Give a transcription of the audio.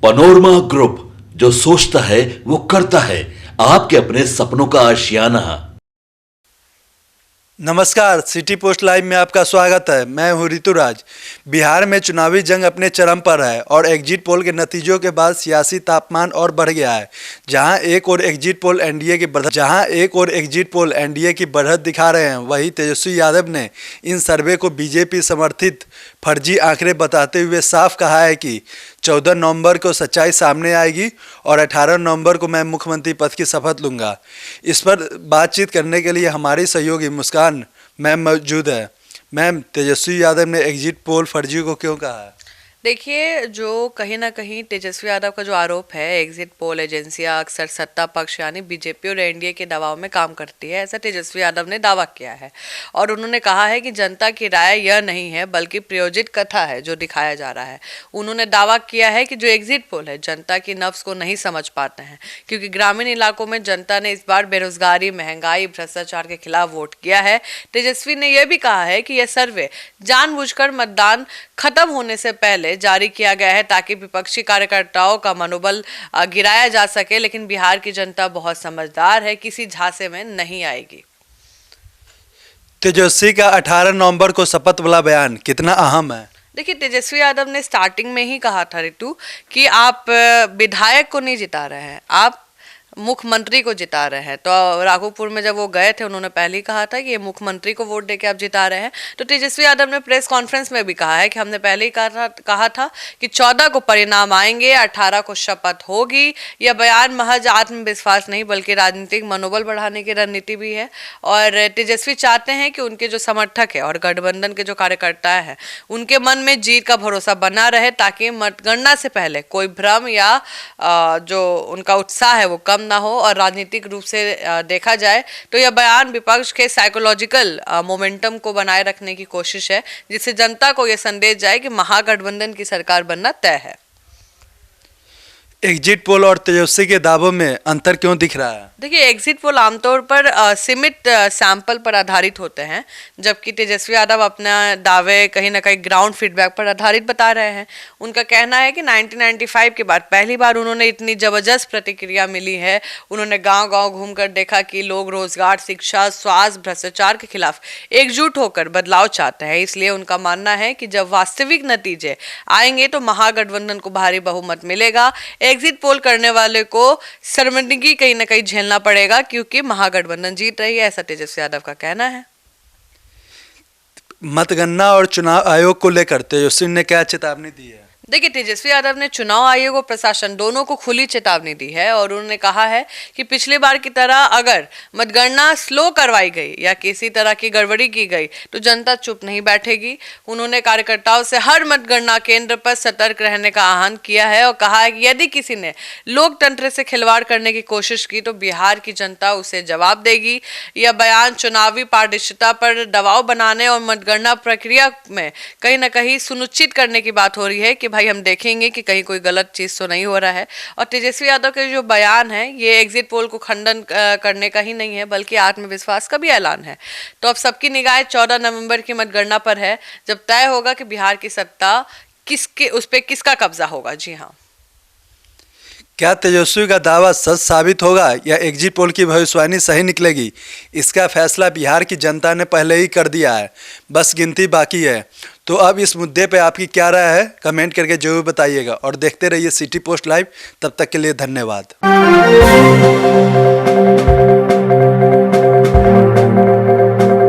Panorama group, जो सोचता है वो करता है। आपके अपने सपनों का आशियाना। नमस्कार, सिटी पोस्ट लाइव में आपका स्वागत है। मैं हूं ऋतुराज। बिहार में चुनावी जंग अपने चरम पर है और एग्जिट पोल के नतीजों के बाद सियासी तापमान और बढ़ गया है। जहां एक और एग्जिट पोल एनडीए की बढ़त दिखा रहे हैं, वहीं तेजस्वी यादव ने इन सर्वे को बीजेपी समर्थित फर्जी आंकड़े बताते हुए साफ कहा है कि 14 नवंबर को सच्चाई सामने आएगी और 18 नवंबर को मैं मुख्यमंत्री पद की शपथ लूँगा। इस पर बातचीत करने के लिए हमारी सहयोगी मुस्कान मैम मौजूद है। मैम, तेजस्वी यादव ने एग्जिट पोल फर्जी को क्यों कहा है? देखिए, जो कहीं ना कहीं तेजस्वी यादव का जो आरोप है, एग्जिट पोल एजेंसियां अक्सर सत्ता पक्ष यानी बीजेपी और एनडीए के दबाव में काम करती है, ऐसा तेजस्वी यादव ने दावा किया है। और उन्होंने कहा है कि जनता की राय यह नहीं है बल्कि प्रायोजित कथा है जो दिखाया जा रहा है। उन्होंने दावा किया है कि जो एग्जिट पोल है जनता की नब्ज को नहीं समझ पाते हैं, क्योंकि ग्रामीण इलाकों में जनता ने इस बार बेरोजगारी, महंगाई, भ्रष्टाचार के खिलाफ वोट किया है। तेजस्वी ने यह भी कहा है कि यह सर्वे जानबूझकर मतदान खत्म होने से पहले जारी किया गया है ताकि विपक्षी कार्यकर्ताओं का मनोबल गिराया जा सके, लेकिन बिहार की जनता बहुत समझदार है, किसी झांसे में नहीं आएगी। तेजस्वी का 18 नवंबर को शपथ वाला बयान कितना अहम है? देखिए, तेजस्वी यादव ने स्टार्टिंग में ही कहा था ऋतु कि आप विधायक को नहीं जिता रहे हैं, आप मुख्यमंत्री को जिता रहे हैं। तो राघोपुर में जब वो गए थे, उन्होंने पहले ही कहा था कि ये मुख्यमंत्री को वोट देके आप जिता रहे हैं। तो तेजस्वी यादव ने प्रेस कॉन्फ्रेंस में भी कहा है कि हमने पहले ही कहा था कि 14 को परिणाम आएंगे, 18 को शपथ होगी। यह बयान महज आत्मविश्वास नहीं बल्कि राजनीतिक मनोबल बढ़ाने की रणनीति भी है। और तेजस्वी चाहते हैं कि उनके जो समर्थक है और गठबंधन के जो कार्यकर्ता हैं, उनके मन में जीत का भरोसा बना रहे, ताकि मतगणना से पहले कोई भ्रम या जो उनका उत्साह है वो कम ना हो। और राजनीतिक रूप से देखा जाए तो यह बयान विपक्ष के साइकोलॉजिकल मोमेंटम को बनाए रखने की कोशिश है, जिससे जनता को यह संदेश जाए कि महागठबंधन की सरकार बनना तय है। एग्जिट पोल और तेजस्वी के दावों में अंतर क्यों दिख रहा है? देखिए, एग्जिट पोल आमतौर पर सीमित सैंपल पर आधारित होते हैं, जबकि तेजस्वी यादव अपना दावे कहीं ना कहीं ग्राउंड फीडबैक पर आधारित बता रहे हैं। उनका कहना है कि 1995 के बाद पहली बार उन्होंने इतनी ज़बरदस्त प्रतिक्रिया मिली है। उन्होंने गांव-गांव घूमकर देखा कि लोग रोजगार, शिक्षा, स्वास्थ्य, भ्रष्टाचार के खिलाफ एकजुट होकर बदलाव चाहते हैं। इसलिए उनका मानना है कि जब वास्तविक नतीजे आएंगे तो महागठबंधन को भारी बहुमत मिलेगा। एग्जिट पोल करने वाले को शर्मिंदगी कहीं ना कहीं झेलना पड़ेगा, क्योंकि महागठबंधन जीत रही है, ऐसा तेजस्वी यादव का कहना है। मतगणना और चुनाव आयोग को लेकर तेजस्वी ने क्या चेतावनी दी है? देखिए, तेजस्वी यादव ने चुनाव आयोग और प्रशासन दोनों को खुली चेतावनी दी है और उन्होंने कहा है कि पिछली बार की तरह अगर मतगणना स्लो करवाई गई या किसी तरह की गड़बड़ी की गई तो जनता चुप नहीं बैठेगी। उन्होंने कार्यकर्ताओं से हर मतगणना केंद्र पर सतर्क रहने का आह्वान किया है और कहा है कि यदि किसी ने लोकतंत्र से खिलवाड़ करने की कोशिश की तो बिहार की जनता उसे जवाब देगी। यह बयान चुनावी पारदर्शिता पर दबाव बनाने और मतगणना प्रक्रिया में कहीं ना कहीं सुनिश्चित करने की बात हो रही है कि भाई हम देखेंगे कि कहीं कोई गलत चीज़ तो नहीं हो रहा है। और तेजस्वी यादव के जो बयान है, ये एग्जिट पोल को खंडन करने का ही नहीं है बल्कि आत्मविश्वास का भी ऐलान है। तो अब सबकी निगाहें 14 नवंबर की मतगणना पर है, जब तय होगा कि बिहार की सत्ता उस पर किसका कब्जा होगा। जी हाँ, क्या तेजस्वी का दावा सच साबित होगा या एग्जिट पोल की भविष्यवाणी सही निकलेगी? इसका फैसला बिहार की जनता ने पहले ही कर दिया है, बस गिनती बाकी है। तो अब इस मुद्दे पे आपकी क्या राय है, कमेंट करके जरूर बताइएगा और देखते रहिए सिटी पोस्ट लाइव। तब तक के लिए धन्यवाद।